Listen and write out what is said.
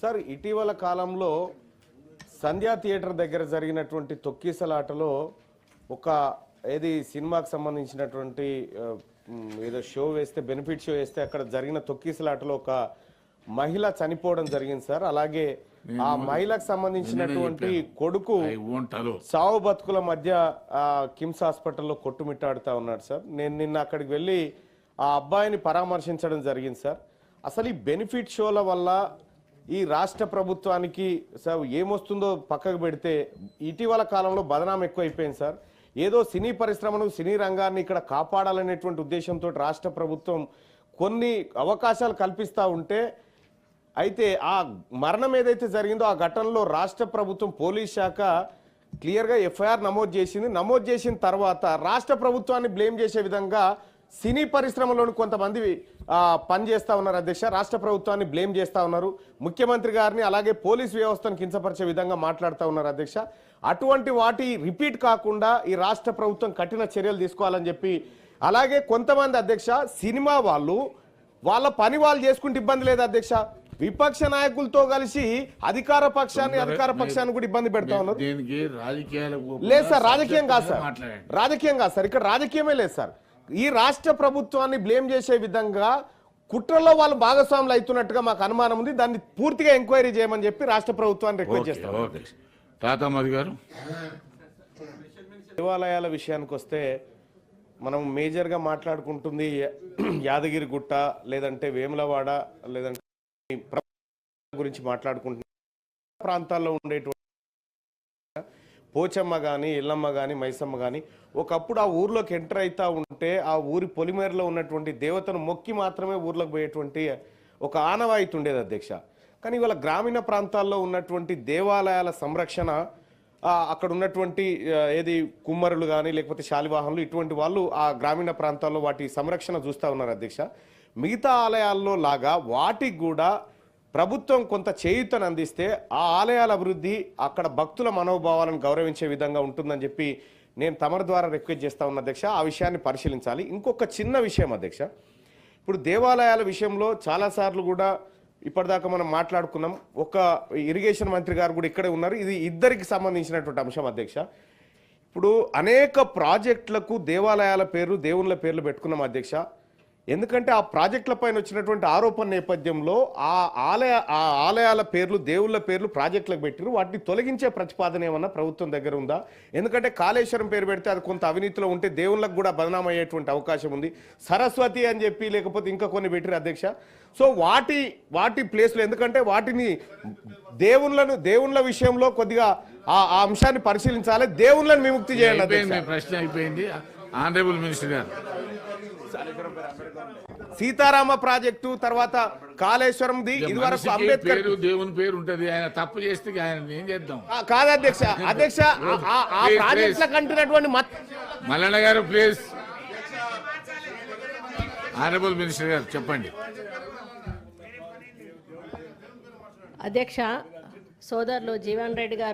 Sir ఇటీవల కాలంలో సంధ్యా theatre దగ్గర జరిగినటువంటి తొక్కిసలాటలో ఒక ఏది సినిమాకి సంబంధించినటువంటి ఏదో షో వేస్తే బెనిఫిట్ షో వేస్తే అక్కడ జరిగిన తొక్కిసలాటలో ఒక మహిళ చనిపోవడం జరిగింది సార్. అలాగే ఆ మహిళకు సంబంధించినటువంటి కొడుకు సావు బతుకుల మధ్య కిమ్స్ హాస్పిటల్లో కొట్టుమిట్టాడుతా ఉన్నాడు సార్. నేను నిన్న అక్కడికి వెళ్ళి ఆ అబ్బాయిని పరామర్శించడం జరిగింది సార్. అసలు ఈ బెనిఫిట్ షోల వల్ల ఈ రాష్ట్ర ప్రభుత్వానికి సార్ ఏమొస్తుందో పక్కకు పెడితే ఇటీవల కాలంలో బదనాం ఎక్కువైపోయింది సార్. ఏదో సినీ పరిశ్రమను సినీ రంగాన్ని ఇక్కడ కాపాడాలనేటువంటి ఉద్దేశంతో రాష్ట్ర ప్రభుత్వం కొన్ని అవకాశాలు కల్పిస్తూ ఉంటే అయితే ఆ మరణం ఏదైతే జరిగిందో ఆ ఘటనలో రాష్ట్ర ప్రభుత్వం పోలీస్ శాఖ క్లియర్గా ఎఫ్ఐఆర్ నమోదు చేసింది. నమోదు చేసిన తర్వాత రాష్ట్ర ప్రభుత్వాన్ని బ్లేమ్ చేసే విధంగా సినీ పరిశ్రమలోని కొంతమంది పనిచేస్తా ఉన్నారు అధ్యక్ష. రాష్ట్ర ప్రభుత్వాన్ని బ్లేమ్ చేస్తా ఉన్నారు. ముఖ్యమంత్రి గారిని అలాగే పోలీస్ వ్యవస్థను కించపరిచే విధంగా మాట్లాడుతూ ఉన్నారు అధ్యక్ష. అటువంటి వాటి రిపీట్ కాకుండా ఈ రాష్ట్ర ప్రభుత్వం కఠిన చర్యలు తీసుకోవాలని చెప్పి, అలాగే కొంతమంది అధ్యక్ష సినిమా వాళ్ళు వాళ్ళ పని వాళ్ళు చేసుకుంటే ఇబ్బంది లేదు అధ్యక్ష, విపక్ష నాయకులతో కలిసి అధికార పక్షాన్ని కూడా ఇబ్బంది పెడతా ఉన్నారు. లేదు సార్, రాజకీయం కాదు సార్, రాజకీయం కాదు సార్, ఇక్కడ రాజకీయమే లేదు సార్. ఈ రాష్ట్ర ప్రభుత్వాన్ని బ్లేమ్ చేసే విధంగా కుట్రలో వాళ్ళు భాగస్వాములు అవుతున్నట్టుగా మాకు అనుమానం ఉంది. దాన్ని పూర్తిగా ఎంక్వైరీ చేయమని చెప్పి రాష్ట్ర ప్రభుత్వాన్ని రిక్వెస్ట్ చేస్తాం. దేవాలయాల విషయానికి వస్తే మనం మేజర్గా మాట్లాడుకుంటుంది యాదగిరి గుట్ట, లేదంటే వేములవాడ, లేదంటే గురించి మాట్లాడుకుంటున్న ప్రాంతాల్లో ఉండేటువంటి పోచమ్మ కానీ ఎల్లమ్మ కానీ మైసమ్మ కానీ ఒకప్పుడు ఆ ఊర్లోకి ఎంటర్ అవుతా ఉంటే ఆ ఊరి పొలిమేరలో ఉన్నటువంటి దేవతను మొక్కి మాత్రమే ఊర్లోకి పోయేటువంటి ఒక ఆనవాయితీ ఉండేది అధ్యక్ష. కానీ ఇవాళ గ్రామీణ ప్రాంతాల్లో ఉన్నటువంటి దేవాలయాల సంరక్షణ, అక్కడ ఉన్నటువంటి ఏది కుమ్మరులు కానీ లేకపోతే శాలివాహనులు ఇటువంటి వాళ్ళు ఆ గ్రామీణ ప్రాంతాల్లో వాటి సంరక్షణ చూస్తూ ఉన్నారు అధ్యక్ష. మిగతా ఆలయాల్లో లాగా వాటికి కూడా ప్రభుత్వం కొంత చేయూతను అందిస్తే ఆ ఆలయాల అభివృద్ధి అక్కడ భక్తుల మనోభావాలను గౌరవించే విధంగా ఉంటుందని చెప్పి నేను తమరి ద్వారా రిక్వెస్ట్ చేస్తా ఉన్న అధ్యక్ష. ఆ విషయాన్ని పరిశీలించాలి. ఇంకొక చిన్న విషయం అధ్యక్ష, ఇప్పుడు దేవాలయాల విషయంలో చాలాసార్లు కూడా ఇప్పటిదాకా మనం మాట్లాడుకున్నాం. ఒక ఇరిగేషన్ మంత్రి గారు కూడా ఇక్కడే ఉన్నారు. ఇది ఇద్దరికి సంబంధించినటువంటి అంశం అధ్యక్ష. ఇప్పుడు అనేక ప్రాజెక్టులకు దేవాలయాల పేర్లు దేవుళ్ళ పేర్లు పెట్టుకున్నాం అధ్యక్ష. ఎందుకంటే ఆ ప్రాజెక్టుల పైన వచ్చినటువంటి ఆరోపణ నేపథ్యంలో ఆ ఆలయాల పేర్లు దేవుళ్ళ పేర్లు ప్రాజెక్టులకు పెట్టారు. వాటిని తొలగించే ప్రతిపాదన ఏమన్నా ప్రభుత్వం దగ్గర ఉందా? ఎందుకంటే కాళేశ్వరం పేరు పెడితే అది కొంత అవినీతిలో ఉంటే దేవుళ్ళకు కూడా బదనాం అయ్యేటువంటి అవకాశం ఉంది. సరస్వతి అని చెప్పి లేకపోతే ఇంకా కొన్ని పెట్టారు అధ్యక్ష. సో వాటి ప్లేస్లో ఎందుకంటే వాటిని దేవుళ్ళ విషయంలో కొద్దిగా ఆ అంశాన్ని పరిశీలించాలి. దేవుళ్ళని విముక్తి చేయాలి. ప్రశ్న అయిపోయింది. ఆనరబుల్ మినిస్టర్ గారు, సీతారామ ప్రాజెక్టు తర్వాత కాళేశ్వరం ఇదివరకు అంబేద్కర్ దేవుని పేరు ఉంటది. ఆయన తప్పు చేస్తే ఆయన ఏం చేద్దాం? కాదు అధ్యక్ష. ఆ ప్రాజెక్టుల కంటున్నటువంటి Mallanna garu please. Honourable minister గారు చెప్పండి. అధ్యక్ష, సోదరులు జీవన్ రెడ్డి గారు